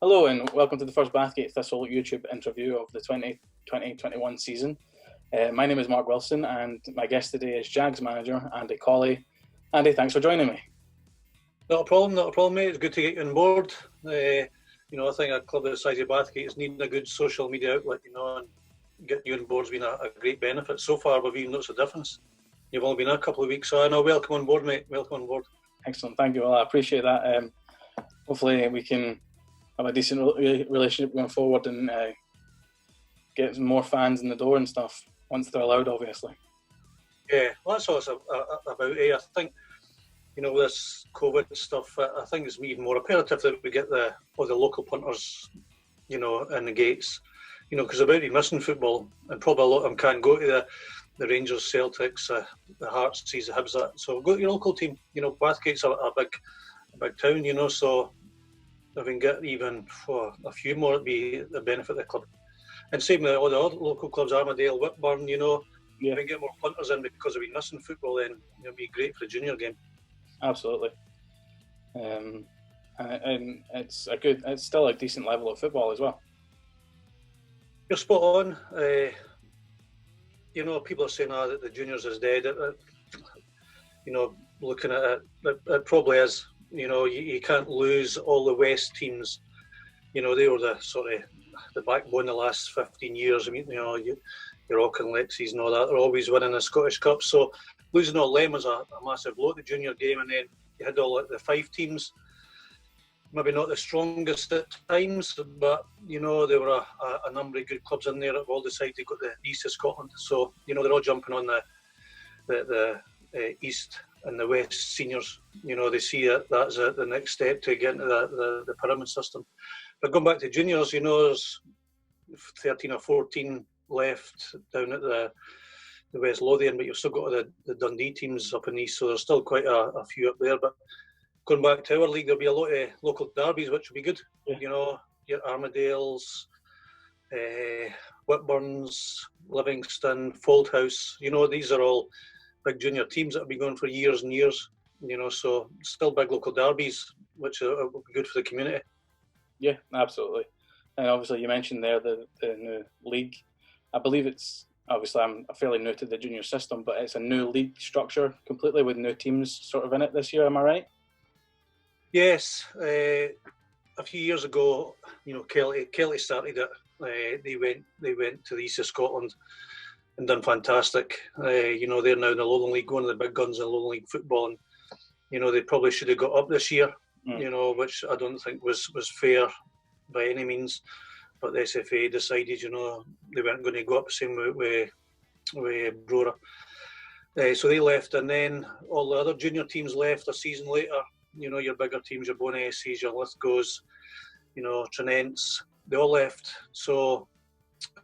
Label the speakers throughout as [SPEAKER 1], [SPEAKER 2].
[SPEAKER 1] Hello and welcome to the first Bathgate Thistle YouTube interview of the 2020-21 season. My name is Mark Wilson and my guest today is Jags manager Andy Colley. Andy, thanks for joining me.
[SPEAKER 2] Not a problem, mate. It's good to get you on board. I think a club the size of Bathgate is needing a good social media outlet, and getting you on board has been a great benefit. So far, we've even noticed a difference. You've only been a couple of weeks, so I know. Welcome on board, mate. Welcome on board.
[SPEAKER 1] Excellent, thank you. Well, I appreciate that. Hopefully, we can have a decent relationship going forward and get more fans in the door and stuff once they're allowed, obviously.
[SPEAKER 2] Yeah, well, that's what it's about. I think, with this COVID stuff, I think it's even more imperative that we get all the local punters, in the gates, because about missing football, and probably a lot of them can't go to the Rangers, Celtics, the Hearts, the Hibs, that. So go to your local team. Bathgate's a big town, so if we can get even for a few more, it'd be the benefit of the club. And same with all the other local clubs, Armadale, Whitburn, If we can get more punters in because we've been missing football, then it'd be great for the junior game.
[SPEAKER 1] Absolutely. And it's still a decent level of football as well.
[SPEAKER 2] You're spot on. People are saying that the juniors is dead. Looking at it probably is. You can't lose all the West teams. They were the backbone the last 15 years. I mean, your Auckland Lexies and all that, they're always winning the Scottish Cup. So losing all them was a massive blow at the junior game. And then you had all the five teams, maybe not the strongest at times, but, there were a number of good clubs in there that have all decided to go to the east of Scotland. So, they're all jumping on the east and the West seniors. They see that's the next step to get into the pyramid system. But going back to juniors, there's 13 or 14 left down at the West Lothian, but you've still got the Dundee teams up in the east, so there's still quite a few up there. But going back to our league, there'll be a lot of local derbies, which will be good. Yeah. Your Armadales, Whitburns, Livingston, Fauldhouse. These are all big junior teams that have been going for years and years, so still big local derbies, which will be good for the community.
[SPEAKER 1] Yeah, absolutely. And obviously you mentioned there the new league. I believe it's, obviously I'm fairly new to the junior system, but it's a new league structure completely with new teams sort of in it this year, am I right?
[SPEAKER 2] Yes. A few years ago, Kelley started it. They went to the east of Scotland and done fantastic. They're now in the Lowland League, one of the big guns in Lowland League football, and they probably should have got up this year. Which I don't think was fair by any means. But the SFA decided, they weren't going to go up the same way with Brora. So they left, and then all the other junior teams left a season later. Your bigger teams, your Bonesses, your Lithgows, Trinents, they all left. So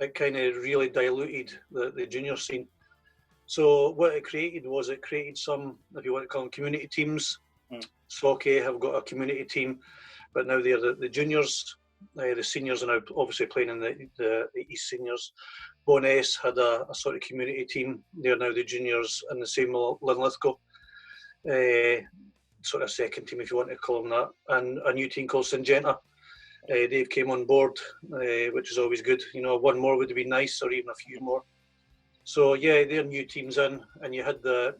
[SPEAKER 2] it kind of really diluted the junior scene. So what it created some, if you want to call them, community teams. Slockey have got a community team, but now they're the juniors. The seniors are now obviously playing in the East seniors. Bowness had a sort of community team. They're now the juniors in the same Linlithgow. Sort of second team, if you want to call them that. And a new team called Syngenta. They've came on board, which is always good. One more would have been nice, or even a few more. So yeah, they're new teams in, and you had the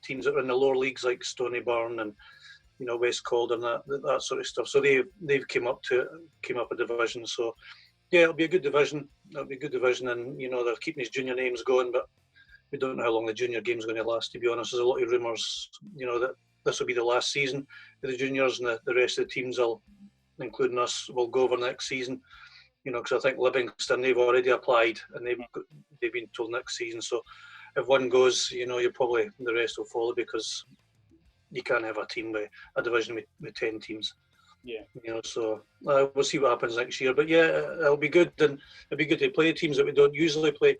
[SPEAKER 2] teams that were in the lower leagues like Stonyburn and West Calder and that sort of stuff. So they've came up a division. So yeah, it'll be a good division. And they're keeping these junior names going, but we don't know how long the junior game's going to last. To be honest, there's a lot of rumours, that this will be the last season for the juniors, and the rest of the teams, including us, will go over next season. Because I think Livingston, they've already applied and they've been told next season. So if one goes, you're probably the rest will follow, because you can't have a division with 10 teams.
[SPEAKER 1] Yeah.
[SPEAKER 2] So we'll see what happens next year. But yeah, it'll be good, and it'll be good to play teams that we don't usually play.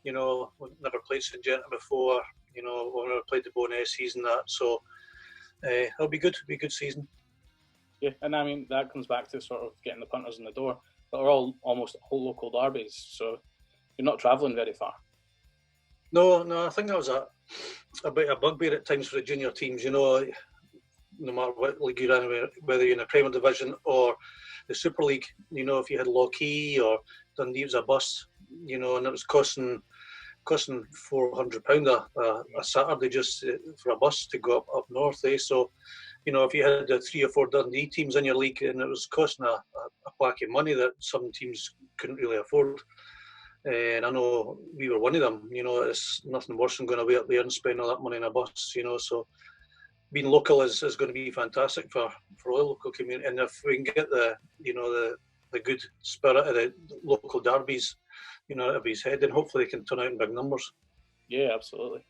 [SPEAKER 2] We've never played Syngenta before. We've never played the Bonesses and that. So it'll be good. It'll be a good season.
[SPEAKER 1] Yeah, and I mean that comes back to sort of getting the punters in the door. But they're almost all local derbies, so you're not travelling very far.
[SPEAKER 2] No, I think that was a bit of a bugbear at times for the junior teams. No matter what league you're in, whether you're in a Premier Division or the Super League. You know, if you had Lockheed or Dundee, it was a bus. You know, and it was costing £400 a Saturday just for a bus to go up north. So, you know, if you had 3 or 4 Dundee teams in your league, and it was costing a whack of money that some teams couldn't really afford. And I know we were one of them. You know, it's nothing worse than going away up there and spending all that money on a bus. You know, so being local is going to be fantastic for all the local community. And if we can get the good spirit of the local derbies, you know, out of his head, then hopefully they can turn out in big numbers.
[SPEAKER 1] Yeah, absolutely.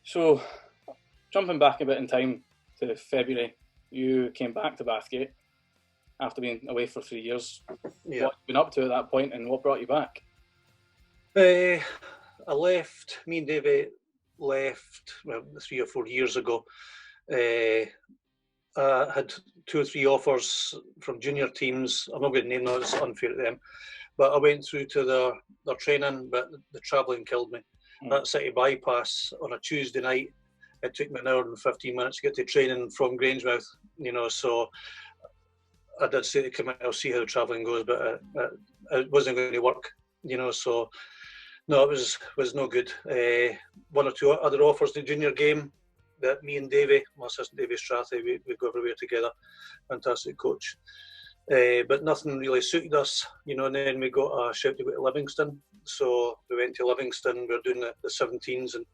[SPEAKER 1] So, jumping back a bit in time to February, you came back to Bathgate after being away for 3 years.
[SPEAKER 2] Yeah.
[SPEAKER 1] What have you been up to at that point, and what brought you back?
[SPEAKER 2] I left. Me and Davey left 3 or 4 years ago. I had 2 or 3 offers from junior teams. I'm not going to name them; it's unfair to them. But I went through to their training, but the travelling killed me. That city bypass on a Tuesday night, it took me an hour and 15 minutes to get to training from Grangemouth. You know, so I did say to come out, I'll see how the travelling goes, but it wasn't going to work. You know, so no, it was no good. 1 or 2 other offers in the junior game that me and Davey, my assistant Davey Strathy, we go everywhere together. Fantastic coach. But nothing really suited us, you know, and then we got a shout to go to Livingston. So we went to Livingston, we were doing the 17s, and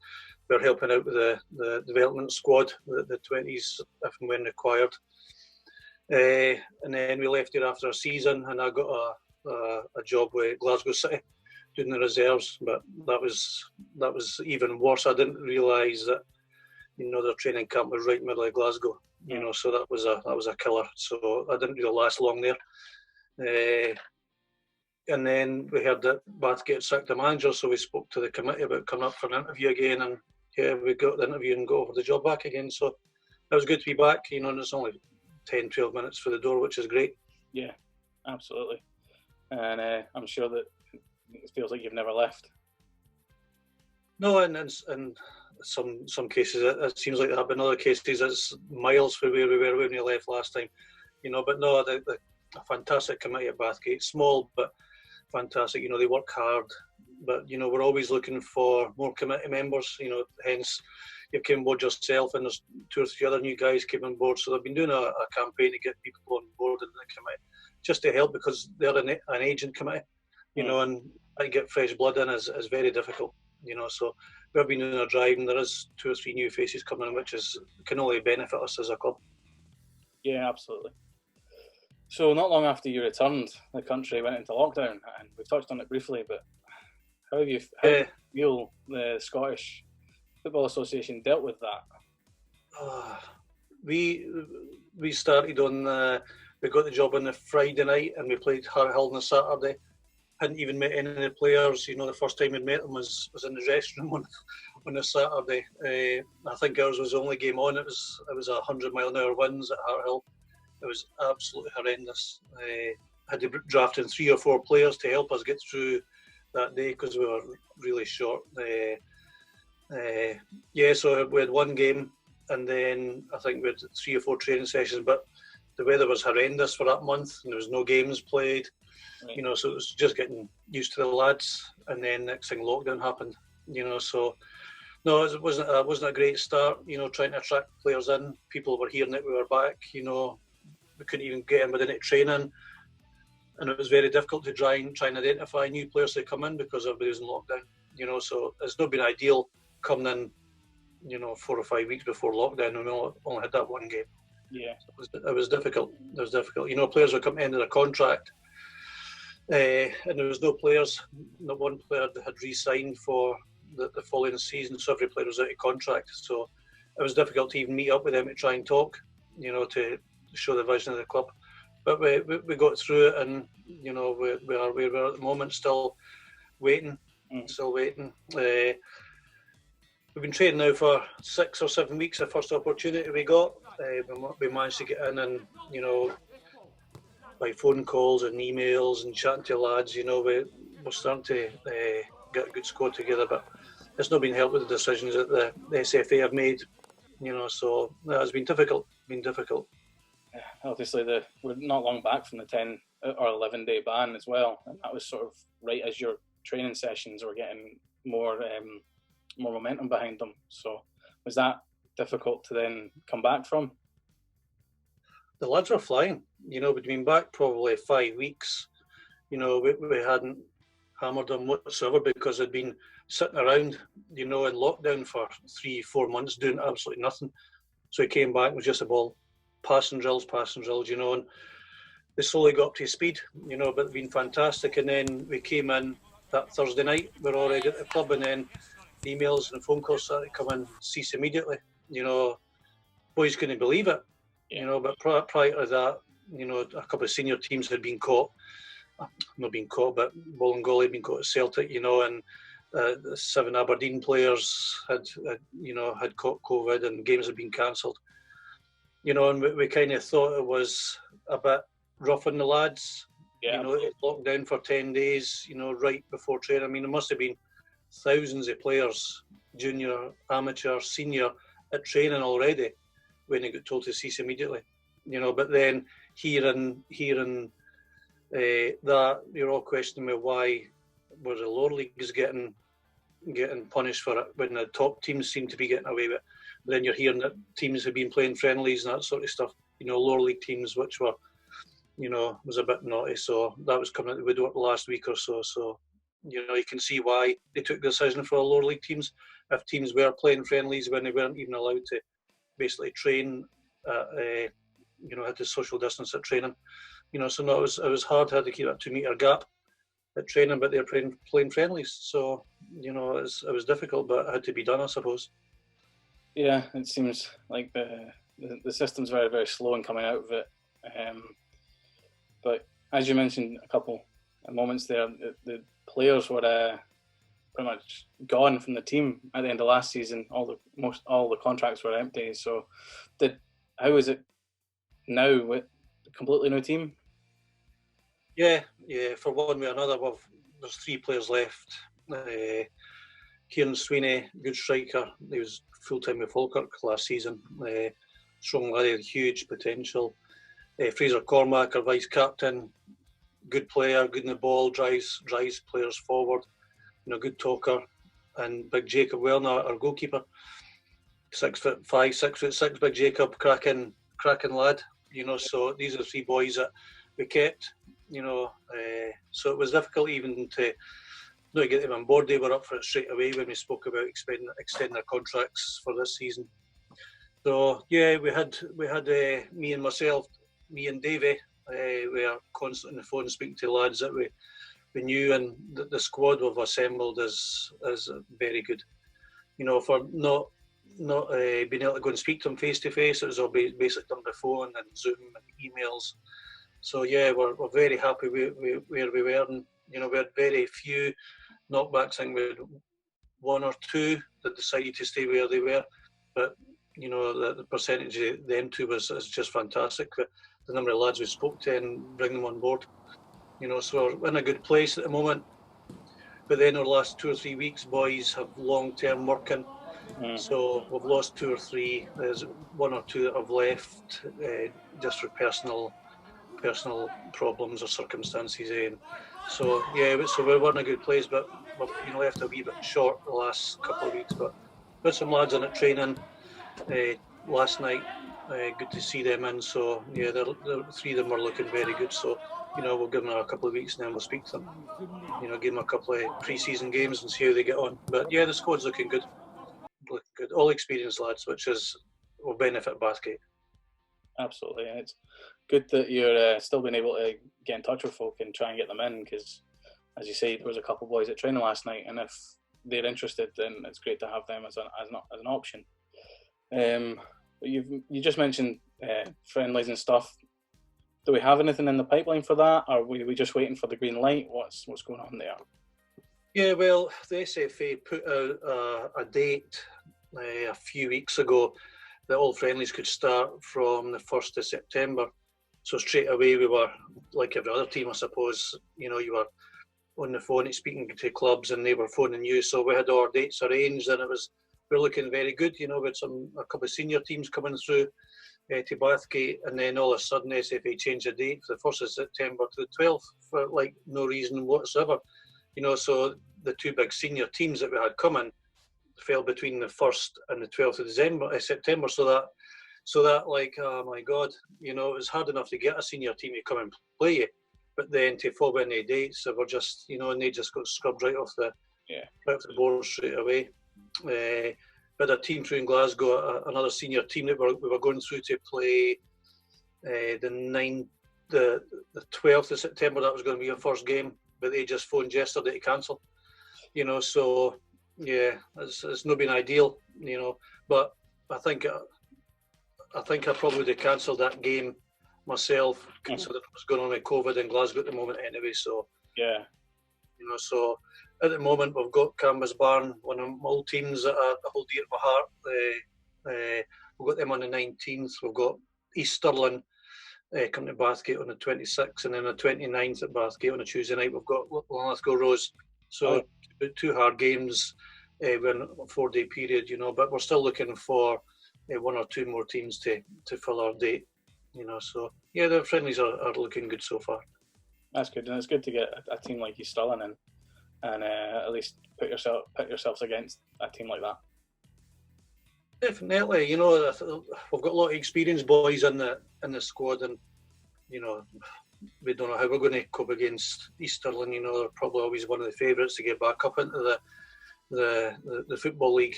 [SPEAKER 2] we were helping out with the development squad, the 20s, if and when required. And then we left here after a season, and I got a job with Glasgow City, doing the reserves, but that was even worse. I didn't realise that, you know, their training camp was right in the middle of Glasgow. You know, so that was a killer. So I didn't really last long there. And then we heard that Bathgate sacked the manager, so we spoke to the committee about coming up for an interview again, and yeah, we got the interview and got over the job back again. So it was good to be back, you know, and it's only 10, 12 minutes for the door, which is great.
[SPEAKER 1] Yeah, absolutely. And I'm sure that it feels like you've never left.
[SPEAKER 2] No, and some cases it seems like that, but in other cases it's miles from where we were when we left last time, you know. But no, a fantastic committee at Bathgate, small but fantastic. You know, they work hard, but you know, we're always looking for more committee members. You know, hence you came on board yourself, and there's 2 or 3 other new guys came on board. So they've been doing a campaign to get people on board in the committee, just to help, because they're an agent committee, you know, and I get fresh blood in is very difficult. You know, so we've been doing a drive, and there is 2 or 3 new faces coming in, which can only benefit us as a club.
[SPEAKER 1] Yeah, absolutely. So not long after you returned, the country went into lockdown, and we've touched on it briefly, but how do you feel the Scottish Football Association dealt with that?
[SPEAKER 2] We started on we got the job on the Friday night, and we played Harthill on the Saturday. Hadn't even met any of the players. You know, the first time we met them was in the dressing room on a Saturday. I think ours was the only game on. It was 100-mile-an-hour winds at Harthill. It was absolutely horrendous. Had to draft in 3 or 4 players to help us get through that day because we were really short. So we had 1 game, and then I think we had 3 or 4 training sessions, but the weather was horrendous for that month, and there was no games played. You know, so it was just getting used to the lads, and then next thing lockdown happened. You know, so no, it wasn't a great start. You know, trying to attract players in. People were hearing that we were back. You know, we couldn't even get in within it training, and it was very difficult to try and identify new players to come in because everybody was in lockdown. You know, so it's not been ideal coming in, you know, 4 or 5 weeks before lockdown, and we only had that 1 game.
[SPEAKER 1] Yeah,
[SPEAKER 2] it was difficult. It was difficult. You know, players were coming to the end of their contract. And there was no players. Not one player had re-signed for the following season, so every player was out of contract. So it was difficult to even meet up with them to try and talk, you know, to show the vision of the club. But we got through it, and you know, we are where we are at the moment, still waiting. We've been training now for 6 or 7 weeks. The first opportunity we got, we managed to get in, and you know, by phone calls and emails and chatting to lads, you know, we're starting to get a good squad together. But it's not been helped with the decisions that the SFA have made, you know. So it's been difficult.
[SPEAKER 1] obviously we're not long back from the 10 or 11-day ban as well, and that was sort of right as your training sessions were getting more momentum behind them. So was that difficult to then come back from?
[SPEAKER 2] The lads were flying. We'd been back probably 5 weeks. We hadn't hammered them whatsoever because they'd been sitting around, in lockdown for 3-4 months doing absolutely nothing. So he came back and was just a ball, passing drills, and they slowly got up to speed, but they've been fantastic. And then we came in that Thursday night, we're already at the club, and then the emails and phone calls started coming, cease immediately. Boys couldn't believe it, but prior to that, a couple of senior teams had been caught. Not been caught, but Wollongong had been caught at Celtic, and the 7 Aberdeen players had caught COVID and games had been cancelled. And we kind of thought it was a bit rough on the lads.
[SPEAKER 1] Yeah.
[SPEAKER 2] Locked down for 10 days, right before training. I mean, there must have been thousands of players, junior, amateur, senior, at training already when they got told to cease immediately. But then hearing that, you're all questioning me why were the lower leagues getting punished for it when the top teams seem to be getting away with it. But then you're hearing that teams have been playing friendlies and that sort of stuff, lower league teams, which were, was a bit naughty. So that was coming out the woodwork the last week or so. So, you can see why they took the decision for the lower league teams. If teams were playing friendlies when they weren't even allowed to basically train, had to social distance at training. So no, it was hard. Had to keep that 2 metre gap at training, but they're playing friendlies. So, it was difficult, but it had to be done, I suppose.
[SPEAKER 1] Yeah, it seems like the system's very, very slow in coming out of it. But as you mentioned a couple of moments there, the players were pretty much gone from the team at the end of last season. All the contracts were empty. So, how is it now with a completely new team?
[SPEAKER 2] Yeah. For one way or another, there's 3 players left. Kieran Sweeney, good striker. He was full-time with Falkirk last season. Strong lad, huge potential. Fraser Cormack, our vice-captain, good player, good in the ball, drives players forward. Good talker. And Big Jacob Wellner, our goalkeeper. 6'5", 6'6", Big Jacob, cracking lad. So these are the 3 boys that we kept. So it was difficult even to not get them on board. They were up for it straight away when we spoke about extending their contracts for this season. So yeah, we had me and Davey, we are constantly on the phone speaking to lads that we knew, and the squad we've assembled is very good. For not being able to go and speak to them face to face, it was all basically done by phone and Zoom and emails. So yeah, we're very happy where we were, and we had very few knockbacks. I think we had 1 or 2 that decided to stay where they were, but the percentage of them 2 is just fantastic. The number of lads we spoke to and bring them on board. So we're in a good place at the moment. But then over the last 2 or 3 weeks, boys have long-term working. So we've lost 2 or 3. There's 1 or 2 that have left just for personal problems or circumstances. And so yeah, so we're in a good place, but we've left a wee bit short the last couple of weeks. But with some lads in at training last night, good to see them in. So yeah, the 3 of them are looking very good. So we'll give them a couple of weeks and then we'll speak to them. Give them a couple of pre-season games and see how they get on. But yeah, the squad's looking good. All experienced lads, which will benefit Bathgate.
[SPEAKER 1] Absolutely, and it's good that you're still being able to get in touch with folk and try and get them in, because, as you say, there was a couple of boys at training last night, and if they're interested, then it's great to have them as an option. You just mentioned friendlies and stuff. Do we have anything in the pipeline for that? Or are we just waiting for the green light? What's going on there?
[SPEAKER 2] Yeah, well, the SFA put out a date a few weeks ago that all friendlies could start from the 1st of September. So straight away we were, like every other team, I suppose, you were on the phone speaking to clubs and they were phoning you. So we had our dates arranged and we're looking very good. We had a couple of senior teams coming through to Bathgate, and then all of a sudden SFA changed the date from the 1st of September to the 12th for like no reason whatsoever. So the two big senior teams that we had coming fell between the 1st and the 12th of September. So that like, oh my God, it was hard enough to get a senior team to come and play you, but then to fall in the dates, so we're just, and they just got scrubbed right off the board straight away. But a team through in Glasgow, another senior team that we were going through to play the 12th of September. That was going to be our first game, but they just phoned yesterday to cancel. So yeah, it's not been ideal. But I think I probably would have cancelled that game myself, considering what's going on with COVID in Glasgow at the moment anyway. So
[SPEAKER 1] yeah,
[SPEAKER 2] so at the moment we've got Cambusbarn, one of my old teams that I hold dear to my heart. We've got them on the 19th. We've got East Stirling coming to Bathgate on the 26th, and then the 29th at Bathgate on a Tuesday night. We've got Lithgow Rose. So two hard games within a 4-day period, but we're still looking for one or two more teams to fill our date, So yeah, the friendlies are looking good so far.
[SPEAKER 1] That's good, and it's good to get a team like East Stirling in, and at least put yourselves against a team like that.
[SPEAKER 2] Definitely, we've got a lot of experienced boys in the squad, and we don't know how we're going to cope against East Stirling. They're probably always one of the favourites to get back up into the football league.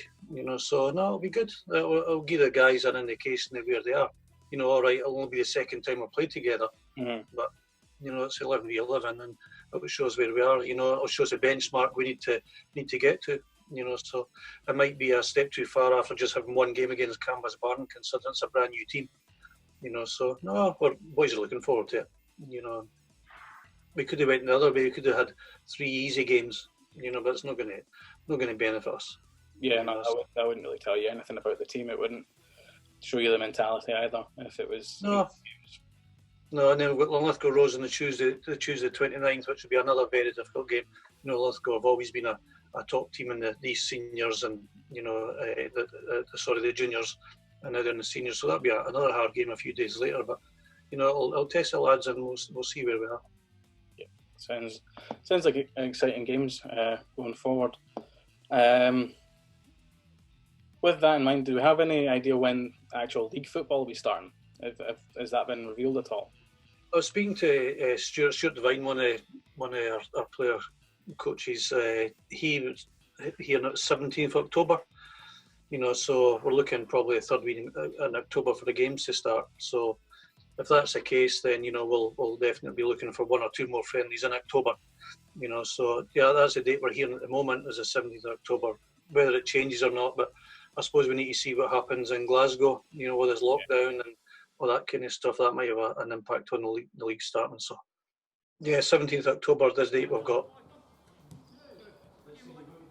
[SPEAKER 2] So no, it'll be good. I'll give the guys an indication of where they are. All right, it'll only be the second time we've played together, but it's 11v11, and it shows where we are. It shows the benchmark we need to get to. So it might be a step too far after just having one game against Cambusbarn, considering it's a brand new team. So no, our boys are looking forward to it. We could have went the other way. We could have had 3 easy games. But it's not going to benefit us.
[SPEAKER 1] Yeah, no, that wouldn't really tell you anything about the team. It wouldn't show you the mentality either. If it was
[SPEAKER 2] no, and then we've got Lithgow Rose on the Tuesday 29th, which would be another very difficult game. Lithgow have always been a top team in these seniors, and the juniors, and now they're in the seniors. So that'll be another hard game a few days later. But I'll test the lads, and we'll see where we are.
[SPEAKER 1] Yeah, sounds like exciting games going forward. With that in mind, do we have any idea when actual league football will be starting? Has that been revealed at all?
[SPEAKER 2] I was speaking to Stuart Devine, one of our player coaches. He was here on the 17th of October. So we're looking probably a third week in October for the games to start. So if that's the case, then we'll definitely be looking for one or two more friendlies in October. So yeah, that's the date we're hearing at the moment, is the 17th of October. Whether it changes or not, but I suppose we need to see what happens in Glasgow. With this lockdown and all that kind of stuff, that might have an impact on the league starting. So yeah, 17th October, this date we've got.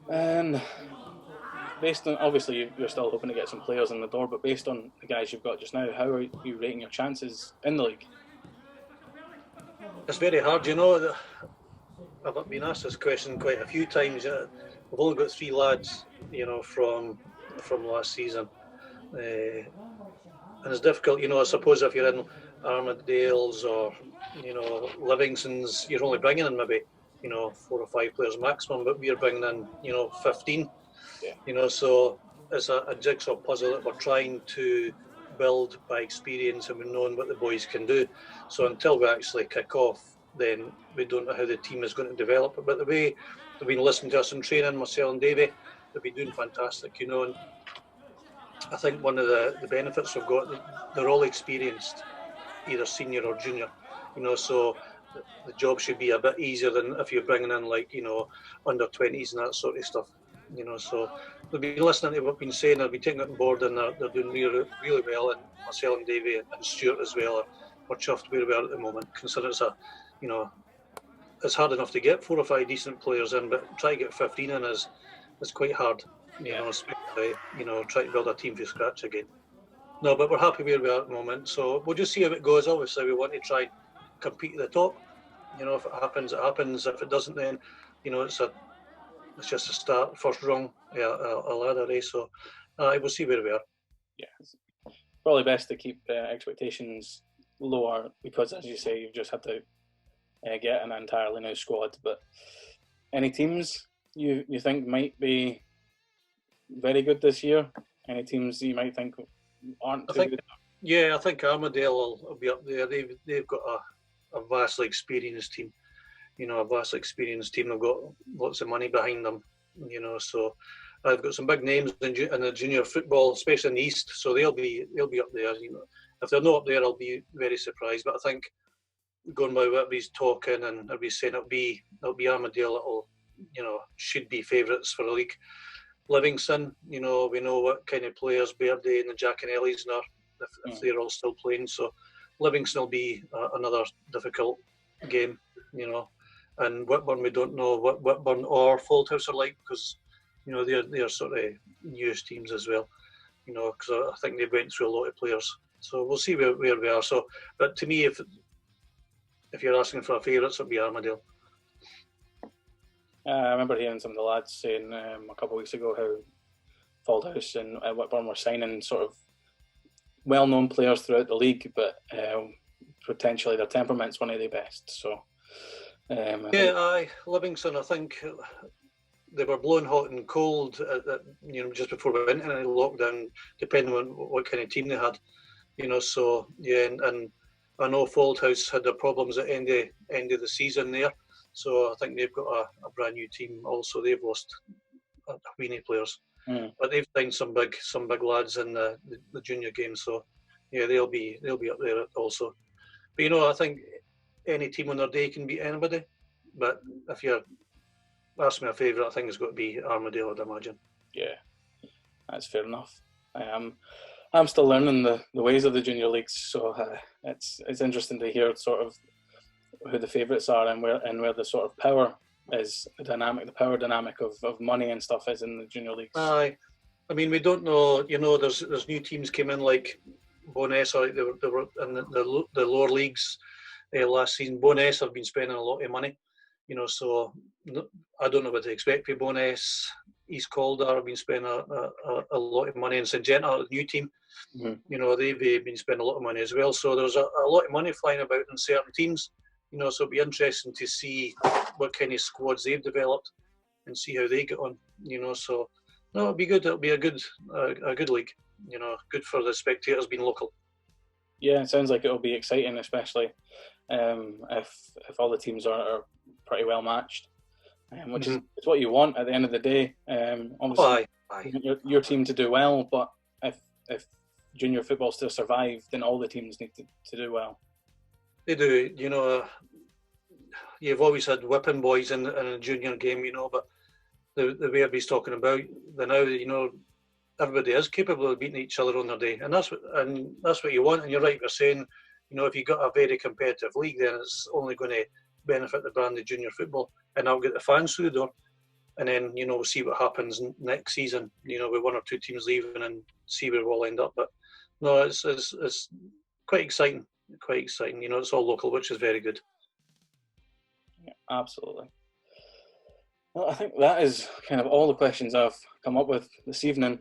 [SPEAKER 1] And based on, obviously you're still hoping to get some players in the door, but based on the guys you've got just now, how are you rating your chances in the league?
[SPEAKER 2] It's very hard, I've been asked this question quite a few times. We've only got 3 lads, from last season, and it's difficult. I suppose if you're in Armadale's or Livingston's, you're only bringing in maybe 4 or 5 players maximum, but we're bringing in 15. So it's a jigsaw puzzle that we're trying to build by experience, and we've known what the boys can do. So until we actually kick off, then we don't know how the team is going to develop. But the way they've been listening to us in training, Marcel and Davey, they've been doing fantastic, and I think one of the benefits we've got, they're all experienced, either senior or junior, so the job should be a bit easier than if you're bringing in under 20s and that sort of stuff, so they've been listening to what we've been saying, they've been taking it on board, and they're doing really, really well, and Marcel and Davey and Stuart as well are chuffed where we are at the moment, considering it's hard enough to get 4 or 5 decent players in, but try to get 15 in is quite hard, especially, try to build a team from scratch again. No, but we're happy where we are at the moment, so we'll just see how it goes. Obviously, we want to try and compete at the top. If it happens, it happens. If it doesn't, then, it's just a start, first rung, a ladder race. So we'll see where we are.
[SPEAKER 1] Yeah. probably best to keep expectations lower because, as you say, you've just had to get an entirely new squad. But any teams you think might be very good this year? Any teams you might think aren't too good?
[SPEAKER 2] Yeah, I think Armadale will be up there. They've got a vastly experienced team. They've got lots of money behind them. So I've got some big names in the junior football, especially in the East. So they'll be up there. If they're not up there, I'll be very surprised. But I think going by what everybody's talking and everybody's saying, it'll be Armadale that'll should be favourites for the league. Livingston, we know what kind of players Verde and the Giaconellis are if they're all still playing. So Livingston will be another difficult game, And Whitburn, we don't know what Whitburn or Fauldhouse are like because, they're sort of newest teams as well, because I think they went through a lot of players. So we'll see where we are. So, but to me, if you're asking for a favourites, it'll be Armadale.
[SPEAKER 1] I remember hearing some of the lads saying a couple of weeks ago how Fauldhouse and Whitburn were signing sort of well-known players throughout the league, but potentially their temperament's one of the best. So,
[SPEAKER 2] Livingston, I think they were blowing hot and cold just before we went into lockdown, depending on what kind of team they had. So yeah, and I know Fauldhouse had their problems at end of the season there. So I think they've got a brand new team. Also, they've lost a weenie players, but they've signed some big lads in the junior game. So yeah, they'll be up there also. But I think any team on their day can beat anybody. But if you're asking me a favourite, I think it's got to be Armadale, I'd imagine.
[SPEAKER 1] Yeah, that's fair enough. I'm still learning the ways of the junior leagues, so it's interesting to hear sort of who the favourites are and where the sort of power is, the power dynamic of money and stuff is in the junior leagues.
[SPEAKER 2] Aye, I mean we don't know. There's new teams came in like Bo'ness, or they were in the lower leagues last season. Bo'ness have been spending a lot of money, so I don't know what to expect for Bo'ness. East Calder have been spending a lot of money, and St Genta, the new team, they've been spending a lot of money as well. So there's a lot of money flying about in certain teams. So it'll be interesting to see what kind of squads they've developed and see how they get on. So no, it'll be good. It'll be a good league. Good for the spectators being local.
[SPEAKER 1] Yeah, it sounds like it'll be exciting, especially if all the teams are pretty well matched, which is what you want at the end of the day. Obviously, your team to do well, but if junior football's to survive, then all the teams need to do well.
[SPEAKER 2] They do, You've always had whipping boys in a junior game, but the way everybody's talking about now, everybody is capable of beating each other on their day, and that's what you want. And you're right for saying, if you've got a very competitive league, then it's only going to benefit the brand of junior football, and that'll get the fans through the door. And then we'll see what happens next season, with one or two teams leaving and see where we'll end up. But no, it's quite exciting. Quite exciting. It's all local, which is very good.
[SPEAKER 1] Yeah, absolutely. Well, I think that is kind of all the questions I've come up with this evening.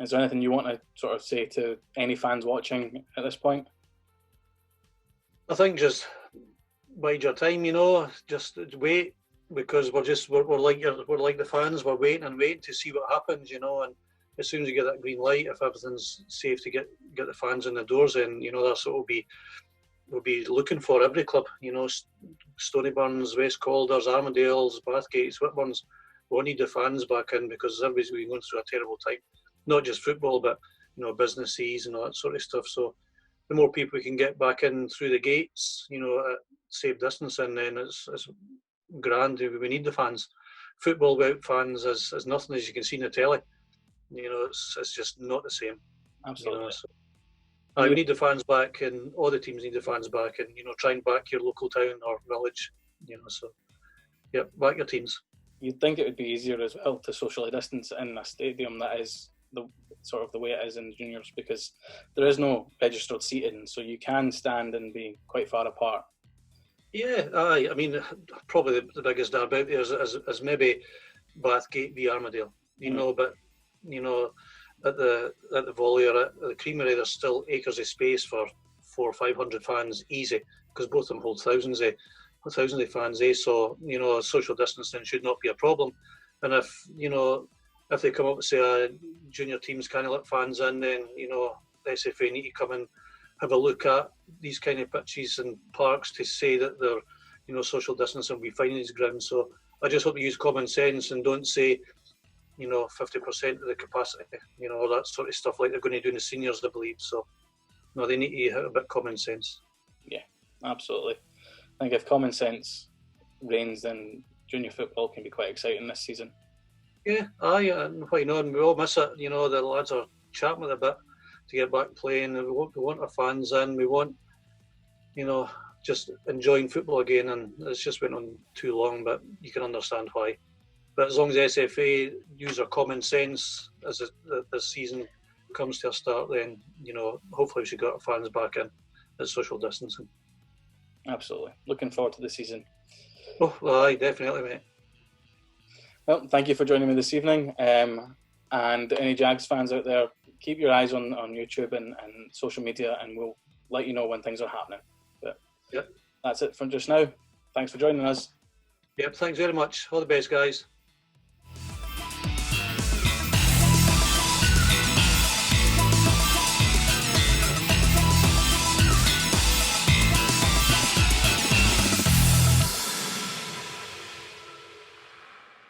[SPEAKER 1] Is there anything you want to sort of say to any fans watching at this point?
[SPEAKER 2] I think just bide your time, just wait, because we're like the fans. We're waiting to see what happens, and as soon as you get that green light, if everything's safe to get the fans in the doors, then that's what we'll be looking for. Every club, Stonyburns, West Calders, Armadales, Bathgates, Whitburns, we'll need the fans back in because everybody's been going through a terrible time. Not just football, but businesses and all that sort of stuff. So the more people we can get back in through the gates, at safe distance, and then it's grand. We need the fans. Football without fans is nothing, as you can see in the telly. It's just not the same.
[SPEAKER 1] Absolutely.
[SPEAKER 2] We need the fans back, and all the teams need the fans back, and try and back your local town or village. So yeah, back your teams.
[SPEAKER 1] You'd think it would be easier as well to socially distance in a stadium that is the way it is in juniors, because there is no registered seating, so you can stand and be quite far apart.
[SPEAKER 2] Yeah, aye. I mean, probably the biggest derby out there is maybe Bathgate v Armadale. But at the Volley or at the Creamery, there's still acres of space for 400 or 500 fans easy, because both of them hold thousands of fans. So social distancing should not be a problem. And if they come up and say junior teams can't let fans in, then the SFA need to come and have a look at these kind of pitches and parks to say that they're social distancing will be fine in these grounds. So I just hope you use common sense and don't say 50% of the capacity, all that sort of stuff like they're going to do in the seniors, I believe. So no, they need to have a bit of common sense.
[SPEAKER 1] Yeah, absolutely. I think if common sense reigns, then junior football can be quite exciting this season.
[SPEAKER 2] Yeah, why not? And we all miss it. The lads are chatting with a bit to get back playing. We want our fans in. We want, just enjoying football again. And it's just went on too long, but you can understand why. But as long as SFA use their common sense as this season comes to a start, then hopefully we should get our fans back in at social distancing.
[SPEAKER 1] Absolutely, looking forward to the season.
[SPEAKER 2] Oh, well, aye, definitely, mate.
[SPEAKER 1] Well, thank you for joining me this evening. And any Jags fans out there, keep your eyes on YouTube and social media, and we'll let you know when things are happening. But
[SPEAKER 2] yep,
[SPEAKER 1] that's it from just now. Thanks for joining us.
[SPEAKER 2] Yep, thanks very much. All the best, guys.